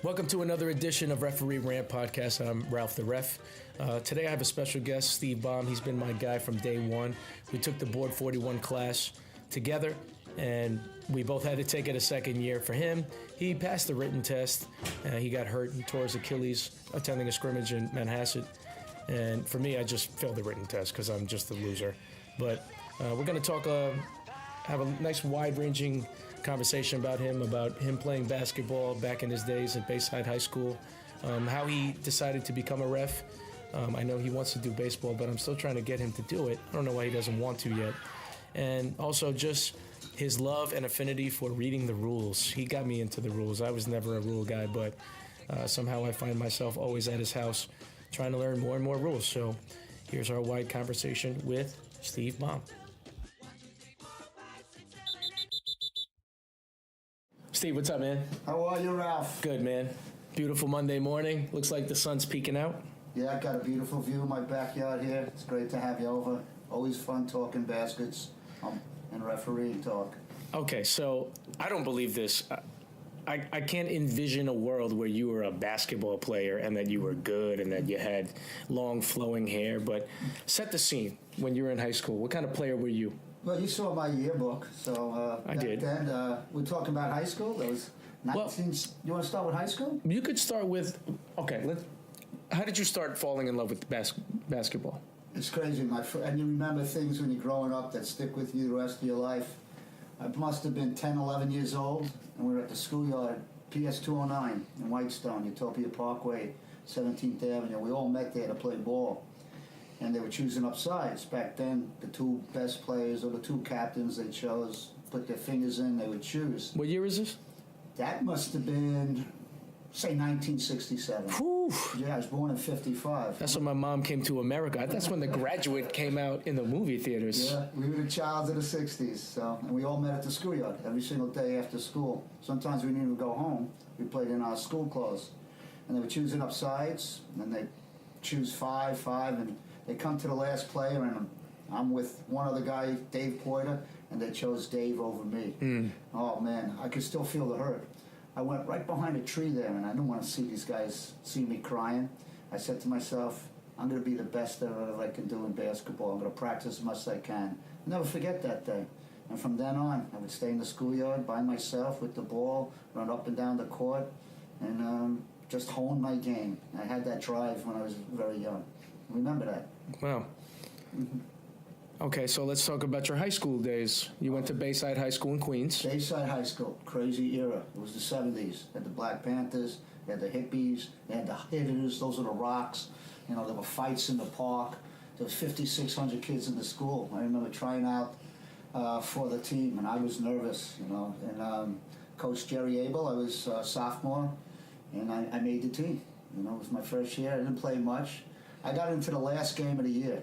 Welcome to another edition of Referee Rant podcast. I'm Ralph the Ref. Today I have a special guest, Steve Baum. He's been my guy from day one. We took the Board 41 class together, and we both had to take it a second year. For him, he passed the written test. He got hurt and tore his Achilles attending a scrimmage in Manhasset. And for me, I just failed the written test because I'm just a loser. But we're going to talk, have a nice wide-ranging conversation about him playing basketball back in his days at Bayside High School, how he decided to become a ref. I know he wants to do baseball, but I'm still trying to get him to do it. I don't know why he doesn't want to yet. And also just his love and affinity for reading the rules. He got me into the rules. I was never a rule guy, but somehow I find myself always at his house trying to learn more and more rules. So here's our wide conversation with Steve Baum. Steve, what's up, man? How are you, Ralph? Good, man. Beautiful Monday morning. Looks like the sun's peeking out. Yeah, I got a beautiful view of my backyard here. It's great to have you over. Always fun talking baskets and refereeing talk. Okay, so I don't believe this. I can't envision a world where you were a basketball player and that you were good and that you had long flowing hair, but set the scene when you were in high school. What kind of player were you? Well, you saw my yearbook, so I did. Then we're talking about high school. That was 19. You want to start with high school? You could start with. Okay, how did you start falling in love with basketball? It's crazy, and you remember things when you're growing up that stick with you the rest of your life. I must have been 10, 11 years old, and we were at the schoolyard, PS 209 in Whitestone, Utopia Parkway, 17th Avenue. We all met there to play ball. And they were choosing up sides. Back then, the two best players or the two captains they chose, put their fingers in, they would choose. What year is this? That must have been, say, 1967. Whew. Yeah, I was born in 55. That's when my mom came to America. That's when The Graduate came out in the movie theaters. Yeah, we were the childs of the 60s. So, and we all met at the schoolyard every single day after school. Sometimes we didn't even go home. We played in our school clothes. And they were choosing up sides, and they choose five, and they come to the last player, and I'm with one other guy, Dave Porter, and they chose Dave over me. Oh, man, I could still feel the hurt. I went right behind a tree there, and I didn't want to see these guys see me crying. I said to myself, I'm going to be the best that I can do in basketball. I'm going to practice as much as I can. I'll never forget that day. And from then on, I would stay in the schoolyard by myself with the ball, run up and down the court, and just hone my game. I had that drive when I was very young. Remember that. Wow. Mm-hmm. Okay, so let's talk about your high school days. You went to Bayside High School in Queens. Bayside High School, crazy era. It was the 70s. Had the Black Panthers, they had the hippies, they had the hitters, those are the rocks. You know, there were fights in the park. There was 5,600 kids in the school. I remember trying out for the team, and I was nervous, you know. And Coach Jerry Abel, I was a sophomore, and I made the team. You know, it was my first year. I didn't play much. I got into the last game of the year.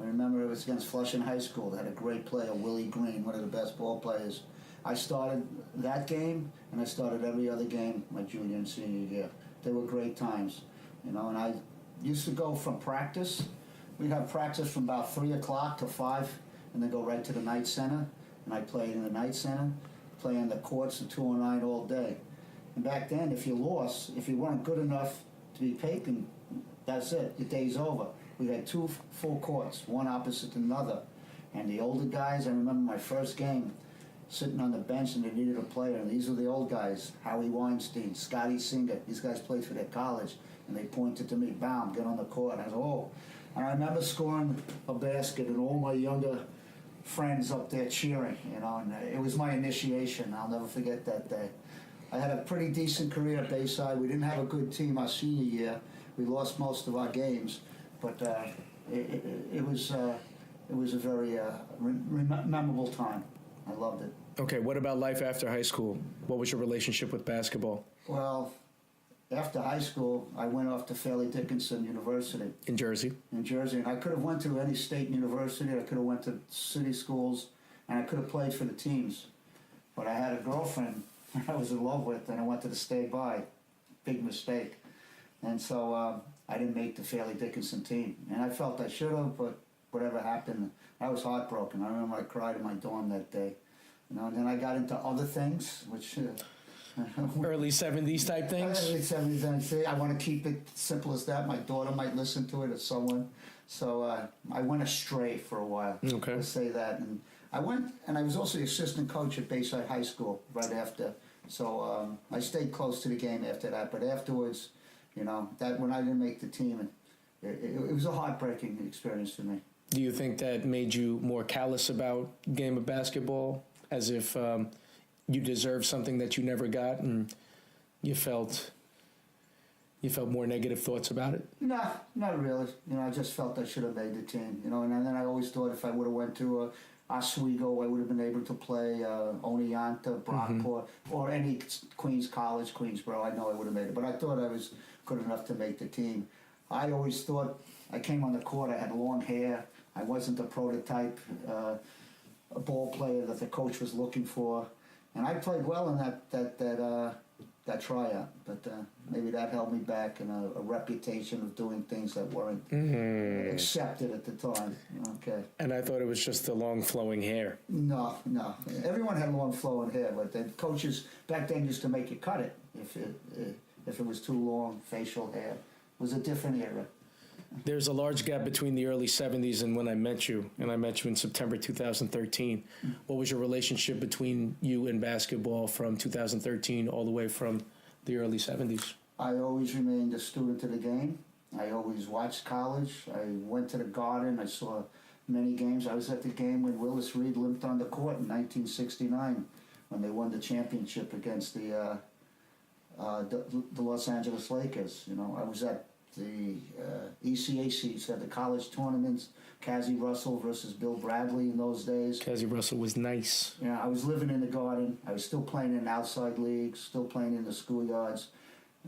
I remember it was against Flushing High School. They had a great player, Willie Green, one of the best ball players. I started that game, and I started every other game my junior and senior year. They were great times, you know, and I used to go from practice. We'd have practice from about 3 o'clock to 5, and then go right to the night center, and I played in the night center, play in the courts at 209 all day. And back then, if you lost, if you weren't good enough to be taken, that's it. Your day's over. We had 2 full courts, one opposite another. And the older guys, I remember my first game, sitting on the bench and they needed a player. And these were the old guys, Howie Weinstein, Scotty Singer. These guys played for their college. And they pointed to me, Baum, get on the court. And I said, oh. And I remember scoring a basket and all my younger friends up there cheering, you know. And it was my initiation. I'll never forget that day. I had a pretty decent career at Bayside. We didn't have a good team our senior year. We lost most of our games, but it was a very memorable time. I loved it. Okay, what about life after high school? What was your relationship with basketball? Well, after high school, I went off to Fairleigh Dickinson University. In Jersey? In Jersey, and I could have went to any state university. I could have went to city schools, and I could have played for the teams. But I had a girlfriend I was in love with, and I wanted to stay by. Big mistake. And so I didn't make the Fairleigh Dickinson team. And I felt I should have, but whatever happened, I was heartbroken. I remember I cried in my dorm that day. You know, and then I got into other things, which early 70s type things? Early 70s, and I say I want to keep it simple as that. My daughter might listen to it or someone. So I went astray for a while. Okay. Let's say that. And I went, and I was also the assistant coach at Bayside High School right after. So I stayed close to the game after that. But afterwards, that when I didn't make the team, it was a heartbreaking experience for me. Do you think that made you more callous about game of basketball, as if you deserved something that you never got, and you felt more negative thoughts about it? No, not really. I just felt I should have made the team. And then I always thought if I would have went to Oswego, I would have been able to play Oneonta, Brockport, or any Queens College, Queensboro. I know I would have made it, but I thought I was good enough to make the team. I always thought I came on the court, I had long hair. I wasn't the prototype a ball player that the coach was looking for. And I played well in that tryout, but maybe that held me back, and a reputation of doing things that weren't accepted at the time. Okay. And I thought it was just the long flowing hair. No. Everyone had long flowing hair, but the coaches back then used to make you cut it if it was too long, facial hair. It was a different era. There's a large gap between the early 70s and when I met you, and I met you in September 2013. What was your relationship between you and basketball from 2013 all the way from the early 70s? I always remained a student of the game. I always watched college. I went to the Garden. I saw many games. I was at the game when Willis Reed limped on the court in 1969 when they won the championship against the Los Angeles Lakers. I was at the ECAC, so the college tournaments, Cassie Russell versus Bill Bradley in those days. Cassie Russell was nice. I was living in the Garden. I was still playing in outside leagues, still playing in the schoolyards.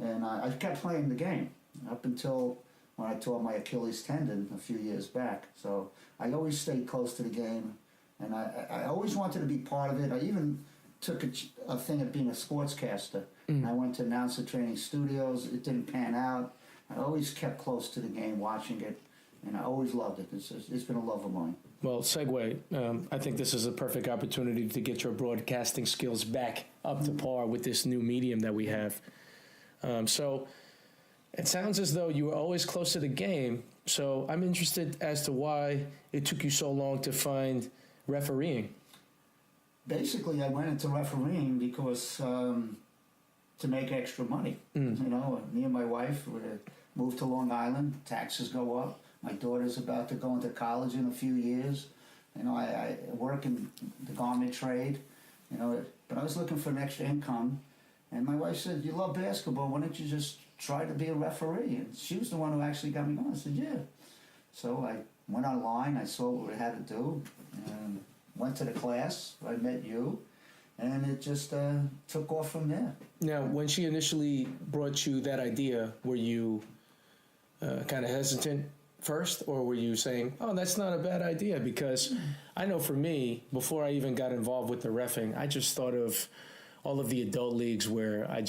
And I kept playing the game up until when I tore my Achilles tendon a few years back. So I always stayed close to the game, and I always wanted to be part of it. I even took a thing at being a sportscaster. I went to announcer training studios. It didn't pan out. I always kept close to the game, watching it, and I always loved it. It's been a love of mine. Well, segue. I think this is a perfect opportunity to get your broadcasting skills back up to par with this new medium that we have. So it sounds as though you were always close to the game. So I'm interested as to why it took you so long to find refereeing. Basically, I went into refereeing because to make extra money. Me and my wife moved to Long Island. Taxes go up. My daughter's about to go into college in a few years. I work in the garment trade. But I was looking for an extra income. And my wife said, "You love basketball. Why don't you just try to be a referee?" And she was the one who actually got me going. I said, "Yeah." So I went online. I saw what we had to do, and went to the class. I met you, and it just took off from there. Now, when she initially brought you that idea, were you kind of hesitant first, or were you saying, "Oh, that's not a bad idea"? Because I know for me, before I even got involved with the reffing, I just thought of all of the adult leagues where I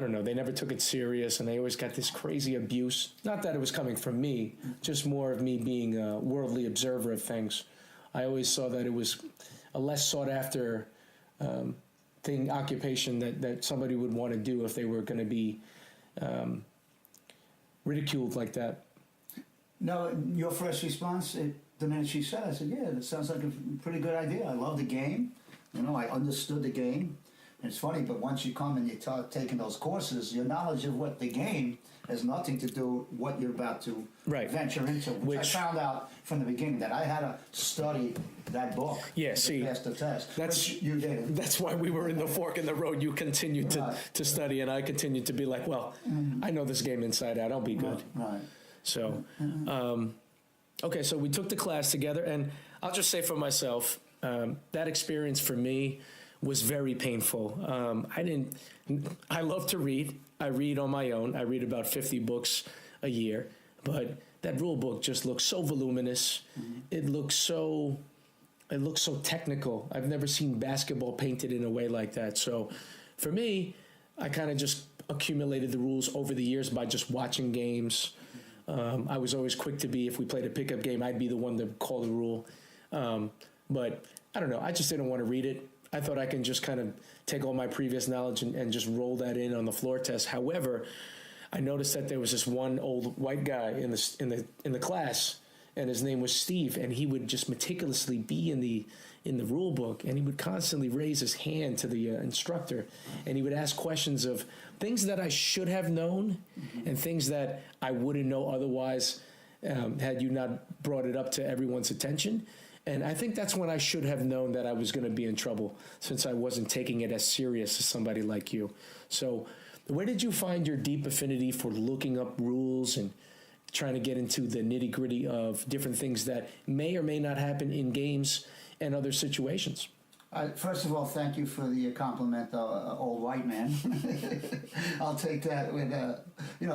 don't know, they never took it serious, and they always got this crazy abuse. Not that it was coming from me, just more of me being a worldly observer of things. I always saw that it was a less sought after occupation that somebody would want to do if they were going to be ridiculed like that. No, your first response, the minute she said, I said, "Yeah, that sounds like a pretty good idea. I love the game. I understood the game." And it's funny, but once you come and you start taking those courses, your knowledge of what the game has nothing to do with what you're about to venture into. Which I found out from the beginning that I had to study that book to pass the test. You did. That's why we were in the fork in the road. You continued to study, and I continued to be like, well, I know this game inside out. I'll be good. Right. So, okay, so we took the class together, and I'll just say for myself, that experience for me was very painful. I love to read. I read on my own. I read about 50 books a year, but that rule book just looks so voluminous. It looks so technical. I've never seen basketball painted in a way like that. So for me, I kind of just accumulated the rules over the years by just watching games. I was always quick to be, if we played a pickup game, I'd be the one to call the rule. But I don't know. I just didn't want to read it. I thought I can just kind of take all my previous knowledge and just roll that in on the floor test. However, I noticed that there was this one old white guy in the class, and his name was Steve, and he would just meticulously be in the rule book, and he would constantly raise his hand to the instructor, and he would ask questions of things that I should have known and things that I wouldn't know otherwise had you not brought it up to everyone's attention. And I think that's when I should have known that I was going to be in trouble, since I wasn't taking it as serious as somebody like you. So where did you find your deep affinity for looking up rules and trying to get into the nitty-gritty of different things that may or may not happen in games and other situations? First of all, thank you for the compliment, old white man. I'll take that with,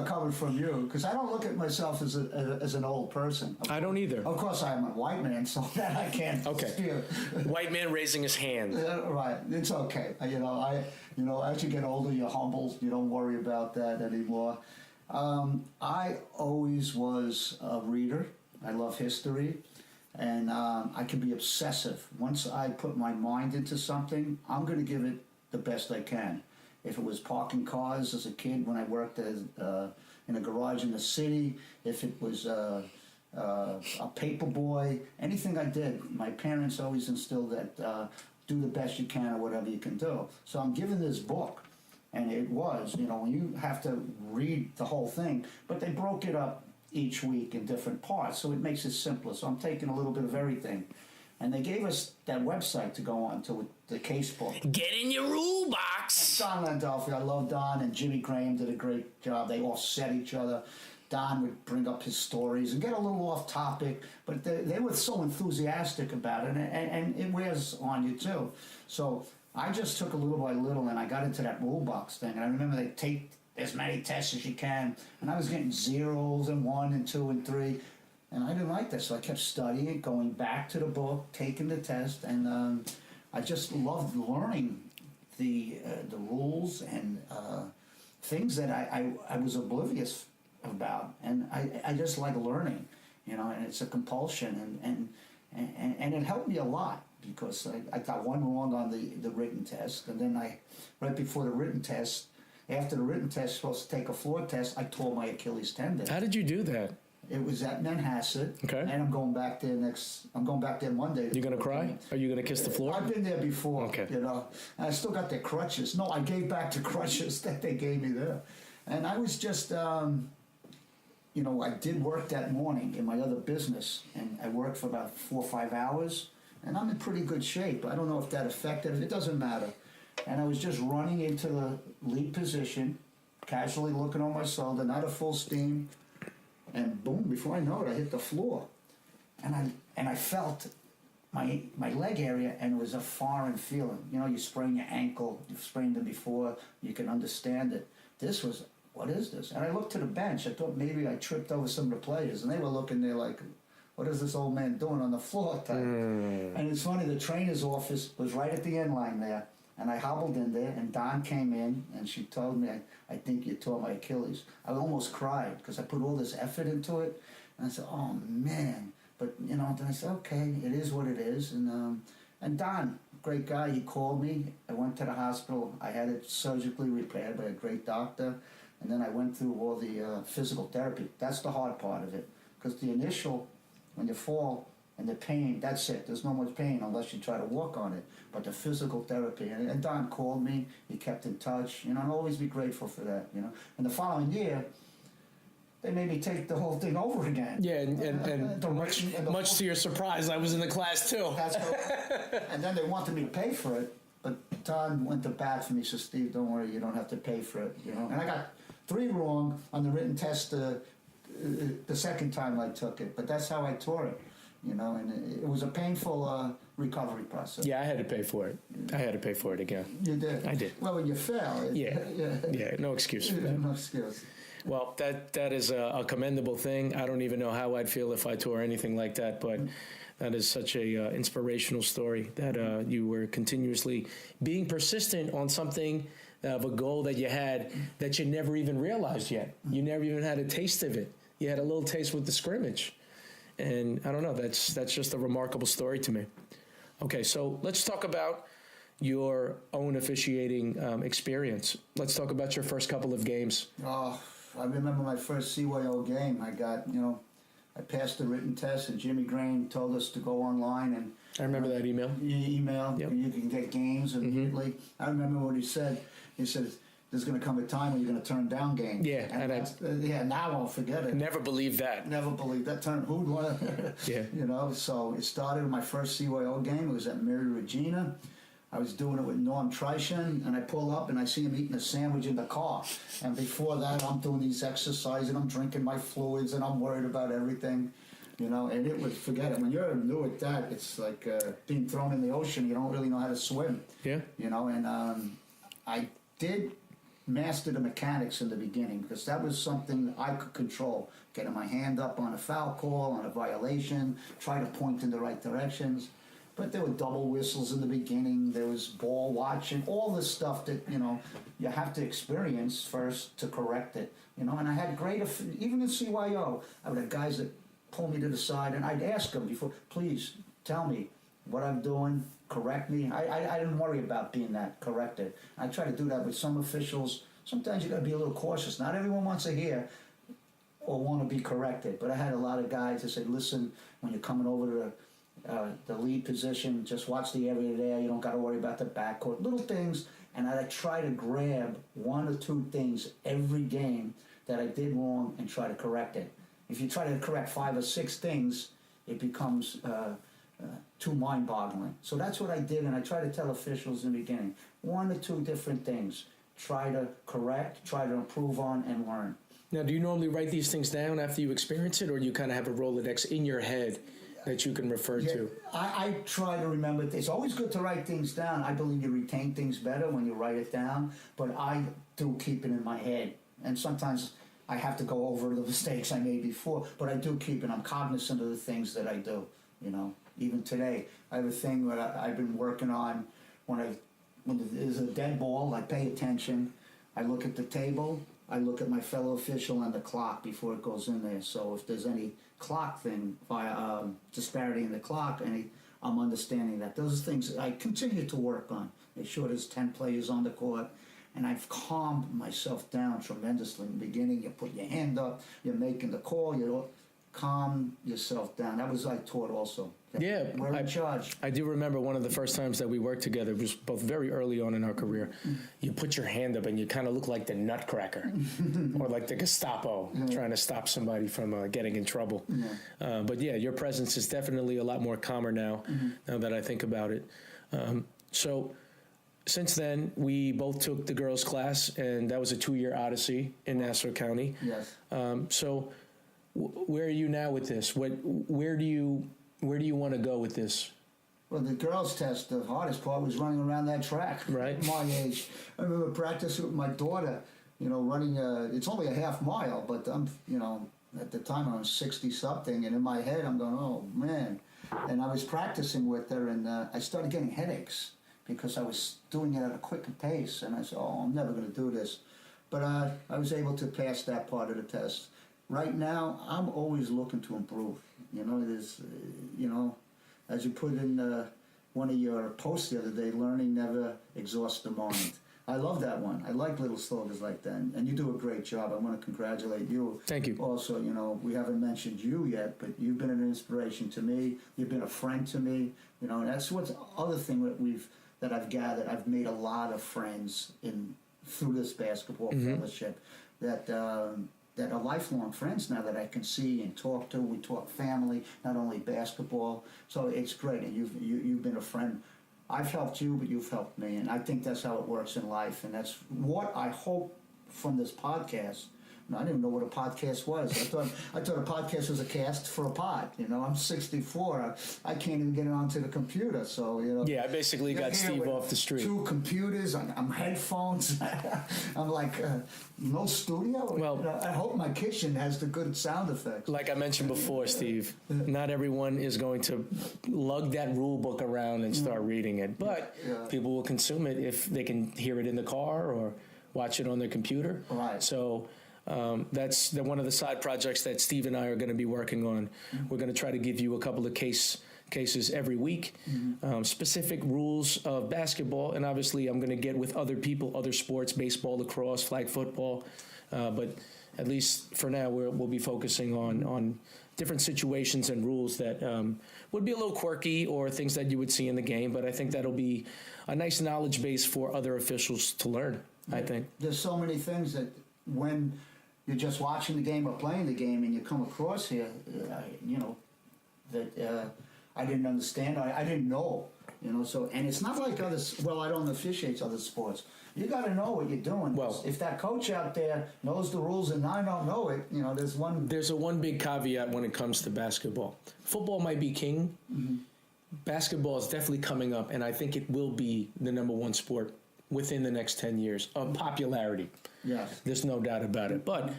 coming from you, because I don't look at myself as an old person. I don't either. Of course, I am a white man, so that I can't dispute. White man raising his hand. Right, it's okay. As you get older, you're humbled. You don't worry about that anymore. I always was a reader. I love history. And I can be obsessive. Once I put my mind into something, I'm going to give it the best I can. If it was parking cars as a kid when I worked in a garage in the city, if it was a paper boy, anything I did, my parents always instilled that do the best you can or whatever you can do. So I'm given this book, and it was, you have to read the whole thing, but they broke it up each week in different parts, so it makes it simpler. So I'm taking a little bit of everything. And they gave us that website to go on to, the case book. Get in your rule box. And Don Landolfi, I love Don, and Jimmy Graham did a great job. They offset each other. Don would bring up his stories and get a little off topic, but they were so enthusiastic about it, and it wears on you too. So I just took a little by little, and I got into that rule box thing. And I remember they take as many tests as you can, and I was getting 0s and 1 and 2 and 3, and I didn't like that, so I kept studying, going back to the book, taking the test, and I just loved learning the rules and things that I was oblivious about, and I just like learning, and it's a compulsion, and it helped me a lot, because I got one wrong on the written test, and then right before the written test, after the written test, supposed to take a floor test, I tore my Achilles tendon. How did you do that? It was at Manhasset. Okay. And I'm going back there Monday. You gonna cry? Are you gonna kiss the floor? I've been there before. Okay. And I still got the crutches. No, I gave back the crutches that they gave me there. And I was just, I did work that morning in my other business, and I worked for about 4 or 5 hours, and I'm in pretty good shape. I don't know if that affected it. It doesn't matter. And I was just running into the lead position, casually looking on my shoulder, not at full steam, and boom, before I know it, I hit the floor. And I felt my leg area, and it was a foreign feeling. You sprain your ankle, you've sprained it before, you can understand it. This was, what is this? And I looked to the bench, I thought maybe I tripped over some of the players, and they were looking there like, what is this old man doing on the floor type? And it's funny, the trainer's office was right at the end line there. And I hobbled in there, and Dawn came in, and she told me, I think you tore my Achilles. I almost cried, because I put all this effort into it. And I said, oh, man. But, then I said, okay, it is what it is. And Don, great guy, he called me. I went to the hospital. I had it surgically repaired by a great doctor. And then I went through all the physical therapy. That's the hard part of it. Because the initial, when you fall, and the pain, that's it. There's no much pain unless you try to walk on it. But the physical therapy, and Don called me, he kept in touch, I'll always be grateful for that, And the following year, they made me take the whole thing over again. Yeah, and much to your surprise, I was in the class too. That's and then they wanted me to pay for it, but Don went to bat for me, said, Steve, don't worry, you don't have to pay for it, And I got 3 wrong on the written test the second time I took it, but that's how I tore it. And it was a painful recovery process. Yeah, I had to pay for it. I had to pay for it again. You did? I did. Well, when you fell. Yeah, no excuse for that. No excuse. Well, that is a commendable thing. I don't even know how I'd feel if I tore anything like that, but that is such a inspirational story that you were continuously being persistent on something of a goal that you had that you never even realized yet. You never even had a taste of it. You had a little taste with the scrimmage. And I don't know, that's just a remarkable story to me. Okay, so let's talk about your own officiating experience. Let's talk about your first couple of games. Oh, I remember my first CYO game. I got, I passed the written test, and Jimmy Graham told us to go online and I remember that email. Yep. You can get games immediately. I remember what he said. He said, "There's going to come a time when you're going to turn down games." Yeah, and now I'll forget it. Never believed that. Never believed that. Who'd want to? Yeah. So it started with my first CYO game. It was at Mary Regina. I was doing it with Norm Trishan, and I pull up and I see him eating a sandwich in the car. And before that, I'm doing these exercises, and I'm drinking my fluids, and I'm worried about everything. And it would, forget it. When you're new at that, it's like being thrown in the ocean. You don't really know how to swim. Yeah. And I did master the mechanics in the beginning, because that was something I could control. Getting my hand up on a foul call, on a violation, try to point in the right directions. But there were double whistles in the beginning. There was ball watching, all this stuff that, you have to experience first to correct it. And I had great, even in CYO, I would have guys that pull me to the side, and I'd ask them before, please tell me what I'm doing, correct me. I didn't worry about being that corrected. I try to do that with some officials. Sometimes you got to be a little cautious. Not everyone wants to hear or want to be corrected. But I had a lot of guys that said, listen, when you're coming over to the lead position, just watch the area there. You don't got to worry about the backcourt. Little things. And I try to grab one or two things every game that I did wrong and try to correct it. If you try to correct 5 or 6 things, it becomes too mind-boggling. So that's what I did, and I try to tell officials in the beginning, 1 or 2 different things. Try to correct, try to improve on, and learn. Now, do you normally write these things down after you experience it, or do you kind of have a Rolodex in your head that you can refer to? I try to remember. It's always good to write things down. I believe you retain things better when you write it down, but I do keep it in my head. And sometimes I have to go over the mistakes I made before, but I do keep it. I'm cognizant of the things that I do, Even today, I have a thing that I've been working on. When there's a dead ball, I pay attention. I look at the table. I look at my fellow official and the clock before it goes in there. So if there's any clock thing, disparity in the clock, I'm understanding that. Those are things I continue to work on. Make sure there's 10 players on the court. And I've calmed myself down tremendously in the beginning. You put your hand up, you're making the call, you calm yourself down. That was I taught also. Yeah. We're in charge. I do remember one of the first times that we worked together, it was both very early on in our career. You put your hand up and you kind of look like the Nutcracker or like the Gestapo trying to stop somebody from getting in trouble. But yeah, your presence is definitely a lot more calmer now, now that I think about it. So since then, we both took the girls' class, and that was a 2-year odyssey in Nassau County. Yes. So where are you now with this? Where do you want to go with this? Well, the girls' test, the hardest part was running around that track. Right. At my age. I remember practicing with my daughter, running, it's only a half mile, but I'm, at the time I was 60-something, and in my head I'm going, oh, man. And I was practicing with her, and I started getting headaches because I was doing it at a quicker pace, and I said, oh, I'm never going to do this. But I was able to pass that part of the test. Right now, I'm always looking to improve. There's, as you put in one of your posts the other day, learning never exhausts the mind. I love that one. I like little slogans like that, and you do a great job. I want to congratulate you. Thank you. Also, we haven't mentioned you yet, but you've been an inspiration to me. You've been a friend to me. And that's what's the other thing that I've gathered. I've made a lot of friends through this basketball fellowship that are lifelong friends now that I can see and talk to. We talk family, not only basketball. So it's great, and you've been a friend. I've helped you, but you've helped me, and I think that's how it works in life, and that's what I hope from this podcast. I didn't even know what a podcast was. I thought a podcast was a cast for a pod. I'm 64. I can't even get it onto the computer. So Yeah, I basically got Steve off the street. 2 computers. I'm headphones. I'm like no studio. Well, I hope my kitchen has the good sound effects. Like I mentioned before, Steve, not everyone is going to lug that rule book around and start reading it, but people will consume it if they can hear it in the car or watch it on their computer. Right. So. That's one of the side projects that Steve and I are going to be working on. We're going to try to give you a couple of case cases every week, specific rules of basketball, and obviously I'm going to get with other people, other sports, baseball, lacrosse, flag football, but at least for now we'll be focusing on different situations and rules that would be a little quirky or things that you would see in the game, but I think that'll be a nice knowledge base for other officials to learn, I think. There's so many things that when you're just watching the game or playing the game and you come across here, that I didn't understand, I didn't know, so, and it's not like others, well, I don't officiate other sports. You got to know what you're doing. Well, if that coach out there knows the rules and I don't know it, there's a one big caveat when it comes to basketball. Football might be king. Basketball is definitely coming up, and I think it will be the number one sport within the next 10 years of popularity. Yes. There's no doubt about it. But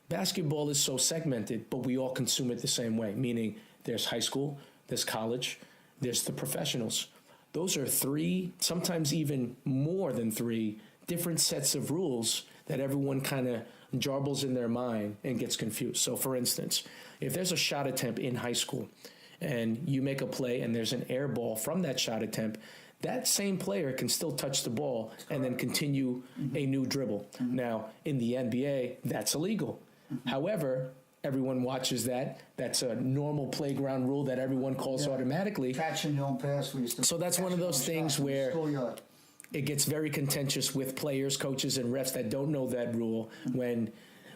basketball is so segmented, but we all consume it the same way, meaning there's high school, there's college, there's the professionals. Those are 3, sometimes even more than 3, different sets of rules that everyone kind of jarbles in their mind and gets confused. So, for instance, if there's a shot attempt in high school and you make a play and there's an air ball from that shot attempt, that same player can still touch the ball and then continue a new dribble. Now, in the NBA, that's illegal. However, everyone watches that. That's a normal playground rule that everyone calls automatically. Catching your own pass. So that's one of those things where it gets very contentious with players, coaches, and refs that don't know that rule when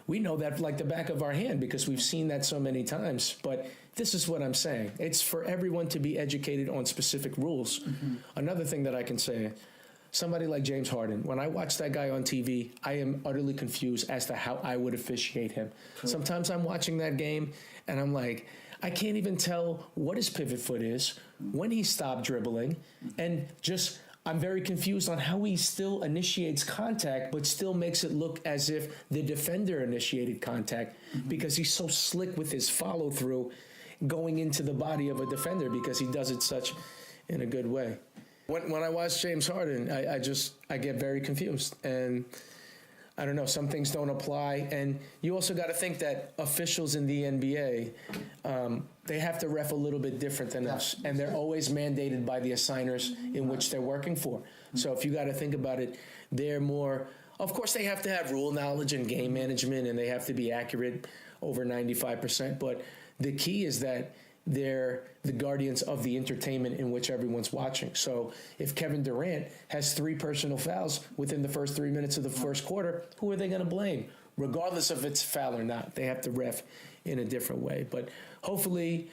we know that like the back of our hand because we've seen that so many times. But this is what I'm saying. It's for everyone to be educated on specific rules. Another thing that I can say, somebody like James Harden, when I watch that guy on TV, I am utterly confused as to how I would officiate him. Sometimes I'm watching that game and I'm like, I can't even tell what his pivot foot is, when he stopped dribbling, and just I'm very confused on how he still initiates contact but still makes it look as if the defender initiated contact because he's so slick with his follow-through going into the body of a defender because he does it such in a good way. When I watch James Harden, I get very confused. And I don't know, some things don't apply. And you also got to think that officials in the NBA, they have to ref a little bit different than us. And they're always mandated by the assigners in which they're working for. So if you got to think about it, they're more, of course, they have to have rule knowledge and game management, and they have to be accurate over 95%. But the key is that they're the guardians of the entertainment in which everyone's watching. So if Kevin Durant has 3 personal fouls within the first 3 minutes of the first quarter, who are they going to blame? Regardless if it's foul or not, they have to ref in a different way. But hopefully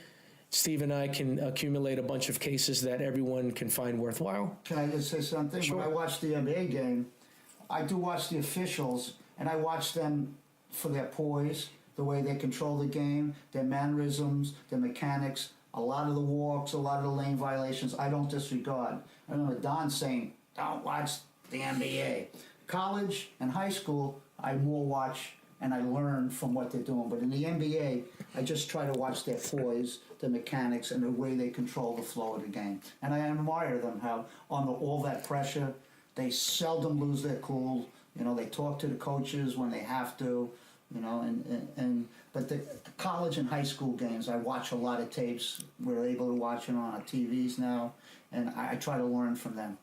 Steve and I can accumulate a bunch of cases that everyone can find worthwhile. Can I just say something? Sure. When I watch the NBA game, I do watch the officials, and I watch them for their poise, the way they control the game, their mannerisms, their mechanics, a lot of the walks, a lot of the lane violations, I don't disregard. I remember Don saying, don't watch the NBA. College and high school, I more watch and I learn from what they're doing. But in the NBA, I just try to watch their poise, the mechanics, and the way they control the flow of the game. And I admire them, how under all that pressure, they seldom lose their cool. They talk to the coaches when they have to. But the college and high school games, I watch a lot of tapes. We're able to watch it on our TVs now, and I try to learn from them.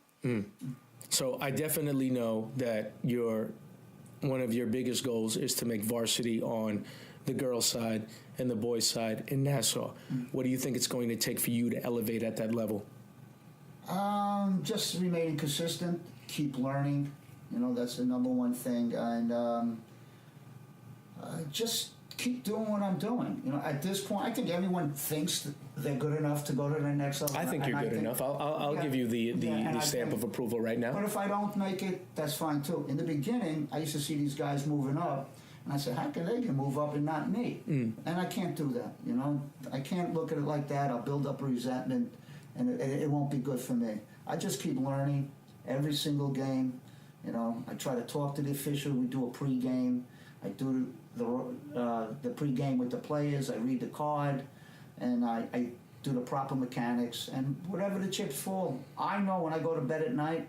So I definitely know that one of your biggest goals is to make varsity on the girls' side and the boys' side in Nassau. What do you think it's going to take for you to elevate at that level? Just remaining consistent, keep learning. That's the number one thing, and just keep doing what I'm doing. At this point, I think everyone thinks that they're good enough to go to the next level. I think you're good enough. I'll give you the stamp of approval right now. But if I don't make it, that's fine too. In the beginning, I used to see these guys moving up, and I said, how can they move up and not me? And I can't do that. I can't look at it like that. I'll build up resentment, and it won't be good for me. I just keep learning every single game. I try to talk to the official. We do a pregame. I do the pregame with the players. I read the card, and I do the proper mechanics. And whatever the chips fall, I know when I go to bed at night,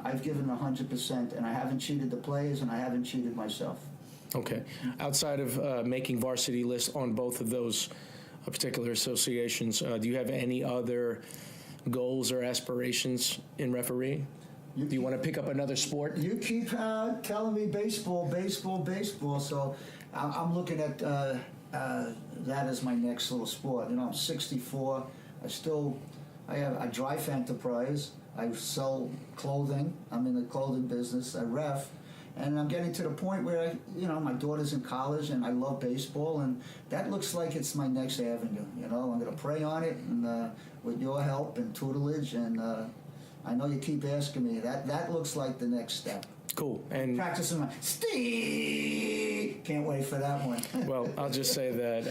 I've given 100%, and I haven't cheated the players, and I haven't cheated myself. Okay. Outside of making varsity lists on both of those a particular associations. Do you have any other goals or aspirations in refereeing? Do you want to pick up another sport? You keep telling me baseball. So I'm looking at that as my next little sport. You know, I'm 64. I drive enterprise. I sell clothing. I'm in the clothing business. I ref. And I'm getting to the point where, my daughter's in college and I love baseball, and that looks like it's my next avenue. I'm going to pray on it, and with your help and tutelage, and I know you keep asking me. That looks like the next step. Cool. And practicing my Steve. Can't wait for that one. Well, I'll just say that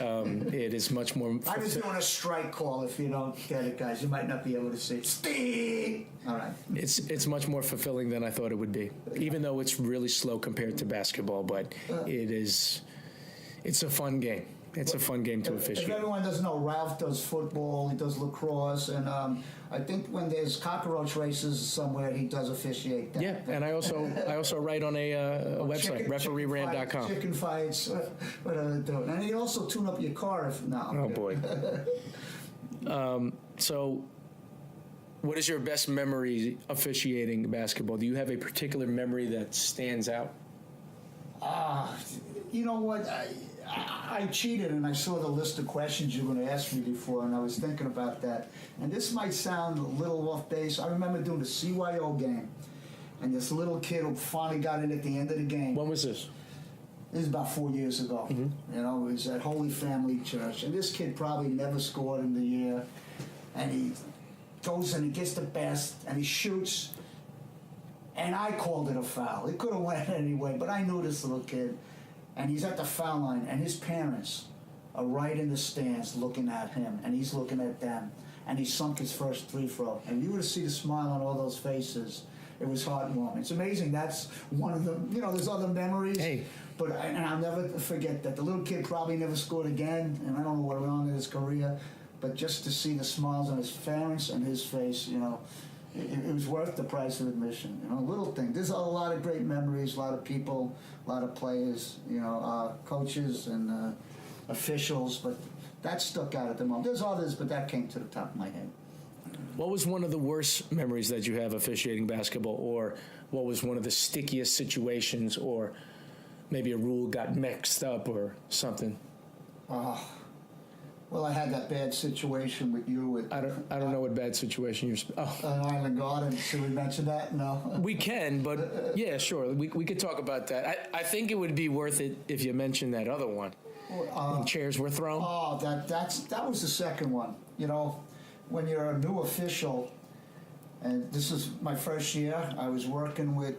it is much more. I was doing a strike call. If you don't get it, guys, you might not be able to see Steve. All right. It's much more fulfilling than I thought it would be, even though it's really slow compared to basketball. But it's a fun game. It's a fun game to officiate. If everyone doesn't know, Ralph does football, he does lacrosse, and I think when there's cockroach races somewhere, he does officiate that. Yeah, and I also write on a website, refereerant.com. Chicken fights, whatever they're doing. And he also tune up your car if not. Oh, boy. So what is your best memory officiating basketball? Do you have a particular memory that stands out? You know what? I cheated, and I saw the list of questions you were going to ask me before, and I was thinking about that. And this might sound a little off base. I remember doing the CYO game, and this little kid who finally got in at the end of the game. When was this? This is about 4 years ago. Mm-hmm. It was at Holy Family Church, and this kid probably never scored in the year. And he goes and he gets the best, and he shoots, and I called it a foul. It could have went anyway, but I knew this little kid. And he's at the foul line, and his parents are right in the stands looking at him, and he's looking at them, and he sunk his first free throw. And you would see the smile on all those faces. It was heartwarming. It's amazing. That's one of the, there's other memories. Hey. And I'll never forget that. The little kid probably never scored again, and I don't know what went on in his career, but just to see the smiles on his parents and his face, it was worth the price of admission. Little thing. There's a lot of great memories, a lot of people, a lot of players, coaches and officials, but that stuck out at the moment. There's others, but that came to the top of my head. What was one of the worst memories that you have officiating basketball, or what was one of the stickiest situations, or maybe a rule got mixed up or something? Well, I had that bad situation with you. I don't know what bad situation you're. Island Garden. Should we mention that? No. We can, but yeah, sure. We could talk about that. I think it would be worth it if you mentioned that other one. When chairs were thrown. Oh, that was the second one. When you're a new official, and this is my first year, I was working with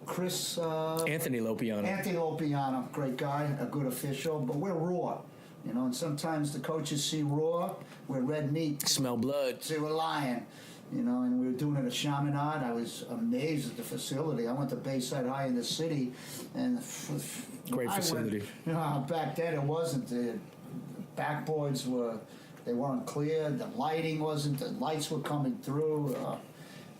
Chris. Anthony Lopiano. Anthony Lopiano, great guy, a good official, but we're raw. And sometimes the coaches see raw, we're red meat. Smell blood. See, we're lying. And we were doing it at Chaminade. I was amazed at the facility. I went to Bayside High in the city, and great facility. Back then it wasn't. The backboards weren't clear. The lighting wasn't. The lights were coming through.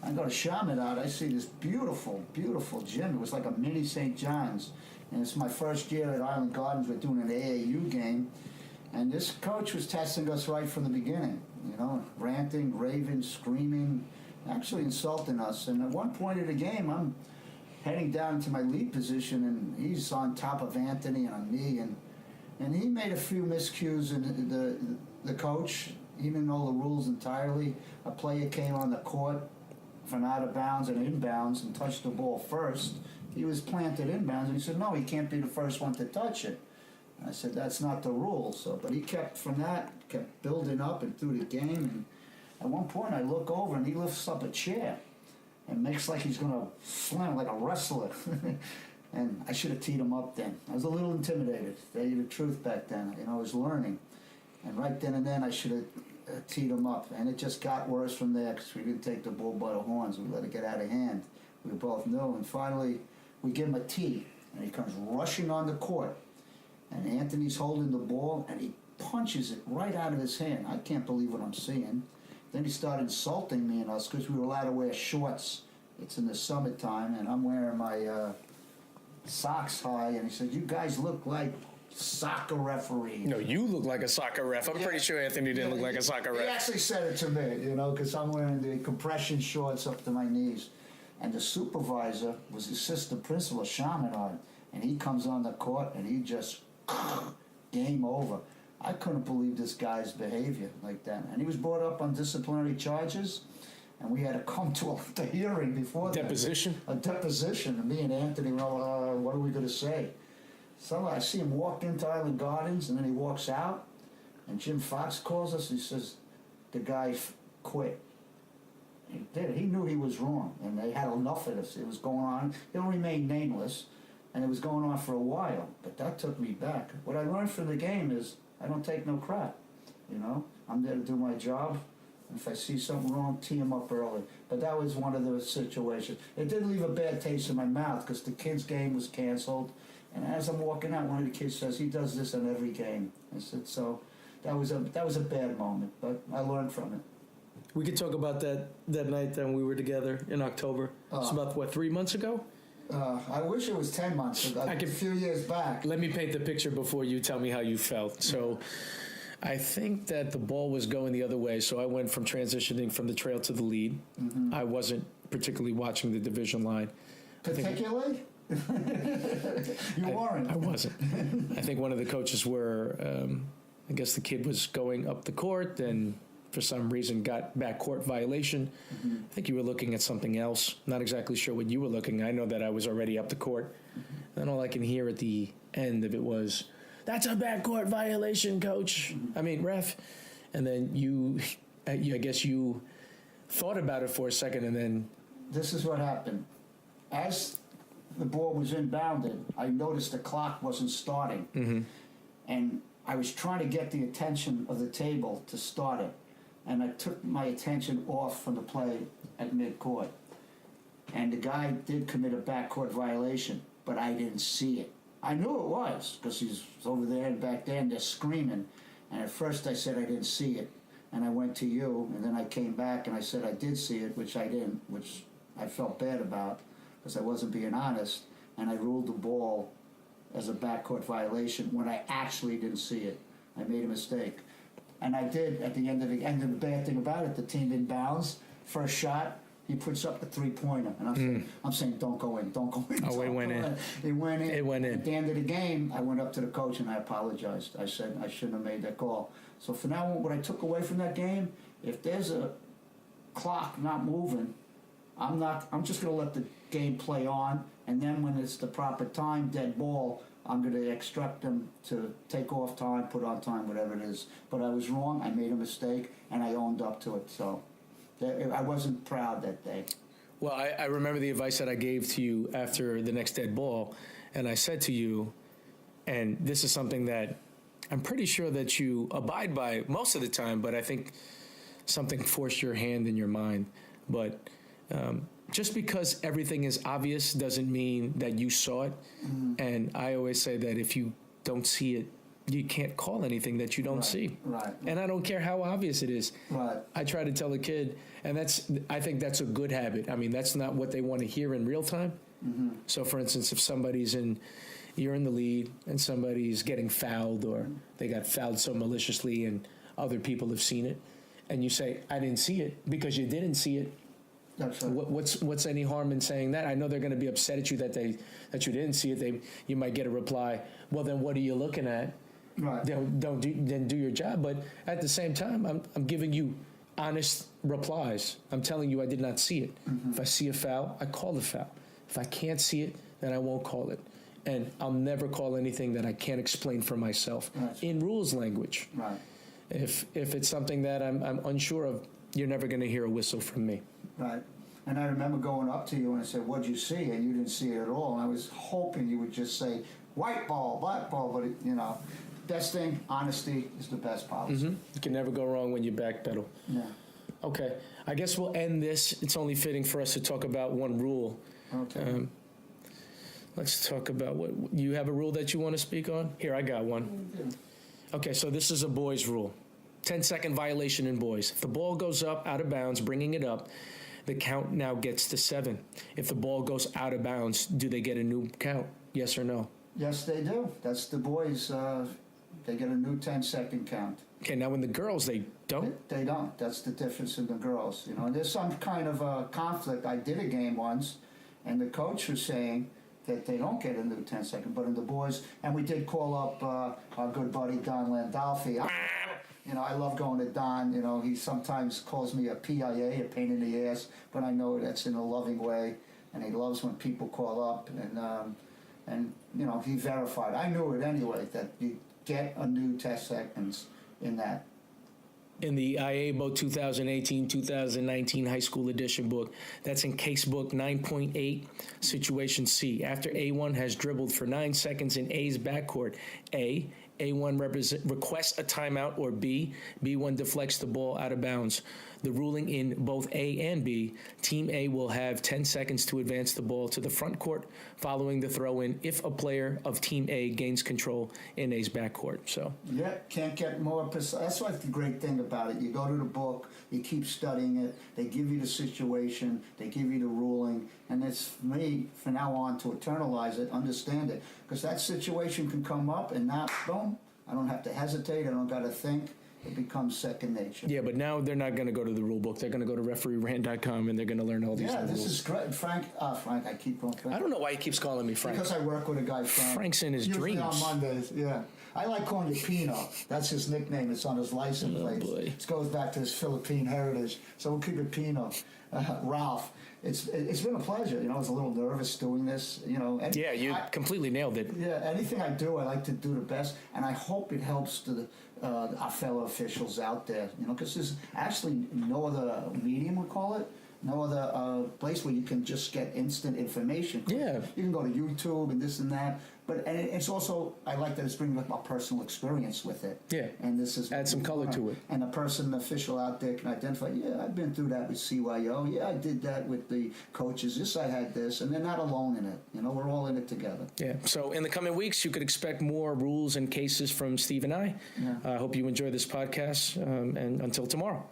I go to Chaminade. I see this beautiful, beautiful gym. It was like a mini St. John's, and it's my first year at Island Gardens. We're doing an AAU game. And this coach was testing us right from the beginning, ranting, raving, screaming, actually insulting us. And at one point of the game, I'm heading down to my lead position, and he's on top of Anthony and on me. And he made a few miscues, and the coach, he didn't know the rules entirely. A player came on the court from out of bounds and inbounds and touched the ball first. He was planted inbounds, and he said, no, he can't be the first one to touch it. I said, that's not the rule. But he kept building up and through the game. And at one point, I look over, and he lifts up a chair and makes like he's going to slam like a wrestler. And I should have teed him up then. I was a little intimidated. To tell you the truth back then. I was learning. And right then and then, I should have teed him up. And it just got worse from there because we didn't take the bull by the horns. We let it get out of hand. We both knew. And finally, we give him a tee. And he comes rushing on the court. And Anthony's holding the ball, and he punches it right out of his hand. I can't believe what I'm seeing. Then he started insulting me and us because we were allowed to wear shorts. It's in the summertime, and I'm wearing my socks high. And he said, you guys look like soccer referee. No, you look like a soccer ref. I'm pretty sure Anthony didn't look like a soccer He ref. actually said it to me, because I'm wearing the compression shorts up to my knees. And the supervisor was the assistant principal of Chaminade. And he comes on the court and he just, game over. I couldn't believe this guy's behavior like that. And he was brought up on disciplinary charges. And we had to come to the hearing before that. Deposition? A deposition. And me and Anthony were, what are we going to say? So I see him walk into Island Gardens, and then he walks out, and Jim Fox calls us, and he says, the guy quit. He did. He knew he was wrong, and they had enough of this. It was going on. He'll remain nameless, and it was going on for a while, but that took me back. What I learned from the game is I don't take no crap, I'm there to do my job. If I see something wrong, tee him up early. But that was one of those situations. It did leave a bad taste in my mouth because the kids' game was canceled. And as I'm walking out, one of the kids says, he does this in every game. I said, so that was a bad moment, but I learned from it. We could talk about that night that we were together in October. It's about, 3 months ago? I wish it was 10 months ago, a few years back. Let me paint the picture before you tell me how you felt. So I think that the ball was going the other way, so I went from transitioning from the trail to the lead. Mm-hmm. I wasn't particularly watching the division line. Particularly? You weren't. I wasn't. I think one of the coaches were, I guess the kid was going up the court and for some reason got backcourt violation. Mm-hmm. I think you were looking at something else. Not exactly sure what you were looking. I know that I was already up the court. Mm-hmm. And all I can hear at the end of it was, "That's a backcourt violation, coach." Mm-hmm. I mean, ref. And then I guess you thought about it for a second and then... This is what happened. As the ball was inbounded, I noticed the clock wasn't starting. Mm-hmm. And I was trying to get the attention of the table to start it. And I took my attention off from the play at midcourt. And the guy did commit a backcourt violation, but I didn't see it. I knew it was, because he's over there and back there, and they're screaming. And at first I said I didn't see it. And I went to you, and then I came back and I said I did see it, which I didn't, which I felt bad about, because I wasn't being honest. And I ruled the ball as a backcourt violation when I actually didn't see it. I made a mistake. And I did at the end of the bad thing about it, the team inbounds, first shot, he puts up the three-pointer. And I'm saying, don't go in, don't go in. Oh, it went in. It went in. It went in. At the end of the game, I went up to the coach and I apologized. I said I shouldn't have made that call. So from now on, what I took away from that game, if there's a clock not moving, I'm just going to let the game play on, and then when it's the proper time, dead ball, I'm going to instruct them to take off time, put on time, whatever it is. But I was wrong, I made a mistake, and I owned up to it. So I wasn't proud that day. Well, I remember the advice that I gave to you after the next dead ball, and I said to you, and this is something that I'm pretty sure that you abide by most of the time, but I think something forced your hand in your mind. But just because everything is obvious doesn't mean that you saw it. Mm-hmm. And I always say that if you don't see it, you can't call anything that you don't see. Right. And I don't care how obvious it is. Right. I try to tell the kid, and I think that's a good habit. I mean, that's not what they want to hear in real time. Mm-hmm. So, for instance, if you're in the lead and somebody's getting fouled, or they got fouled so maliciously and other people have seen it, and you say, I didn't see it, because you didn't see it. That's right. What's any harm in saying that? I know they're going to be upset at you that you didn't see it. You might get a reply, well, then what are you looking at? Right. Then do your job. But at the same time, I'm giving you honest replies. I'm telling you I did not see it. Mm-hmm. If I see a foul, I call the foul. If I can't see it, then I won't call it. And I'll never call anything that I can't explain for myself in rules language. Right. If it's something that I'm unsure of, you're never going to hear a whistle from me. Right. And I remember going up to you and I said, what'd you see? And you didn't see it at all. And I was hoping you would just say, white ball, black ball. But, best thing, honesty is the best policy. Mm-hmm. You can never go wrong when you backpedal. Yeah. Okay. I guess we'll end this. It's only fitting for us to talk about one rule. Okay. Let's talk about you have a rule that you want to speak on? Here, I got one. Okay, so this is a boys' rule. 10-second violation in boys. If the ball goes up out of bounds, bringing it up, the count now gets to 7. If the ball goes out of bounds, do they get a new count? Yes or no? Yes, they do. That's the boys. They get a new 10-second count. Okay, now when the girls, they don't? They don't. That's the difference in the girls. You know, and there's some kind of a conflict. I did a game once, and the coach was saying that they don't get a new 10-second, but in the boys, and we did call up our good buddy Don Landolfi. You know, I love going to Don. You know, he sometimes calls me a PIA, a pain in the ass, but I know that's in a loving way, and he loves when people call up, and you know, he verified. I knew it anyway, that you get a new 10 seconds in that. In the IABO 2018-2019 high school edition book, that's in case book 9.8, situation C. After A1 has dribbled for 9 seconds in A's backcourt, A1 requests a timeout, or B1 deflects the ball out of bounds. The ruling in both A and B, Team A will have 10 seconds to advance the ball to the front court following the throw-in if a player of Team A gains control in A's backcourt. So yeah, can't get more precise. That's what's the great thing about it. You go to the book, you keep studying it, they give you the situation, they give you the ruling, and it's for me, from now on, to eternalize it, understand it. Because that situation can come up, and now, boom, I don't have to hesitate, I don't got to think. It becomes second nature. yeah, but now they're not going to go to the rule book. They're going to go to refereerant.com, and they're going to learn all these Yeah, rules. this is great. Frank, I keep going Frank. I don't know why he keeps calling me Frank. Because I work with a guy, Frank. Frank's in his Usually dreams. on Mondays, yeah. I like calling you Pino. That's his nickname. It's on his license plate. Boy. It goes back to his Philippine heritage. So we'll keep it Pino. Ralph, it's been a pleasure. You know, I was a little nervous doing this. You know, Yeah, you completely nailed it. yeah, anything I do, I like to do the best, and I hope it helps to our fellow officials out there. You know, because there's actually no other medium, we call it, no other place where you can just get instant information. Yeah. You can go to YouTube and this and that, and it's also, I like that it's bringing up my personal experience with it. Yeah. And this is Add some color to it. And the official out there can identify, yeah, I've been through that with CYO. Yeah, I did that with the coaches. Yes, I had this, and they're not alone in it. You know, we're all in it together. Yeah. So in the coming weeks, you could expect more rules and cases from Steve and I. Yeah. I hope you enjoy this podcast, and until tomorrow.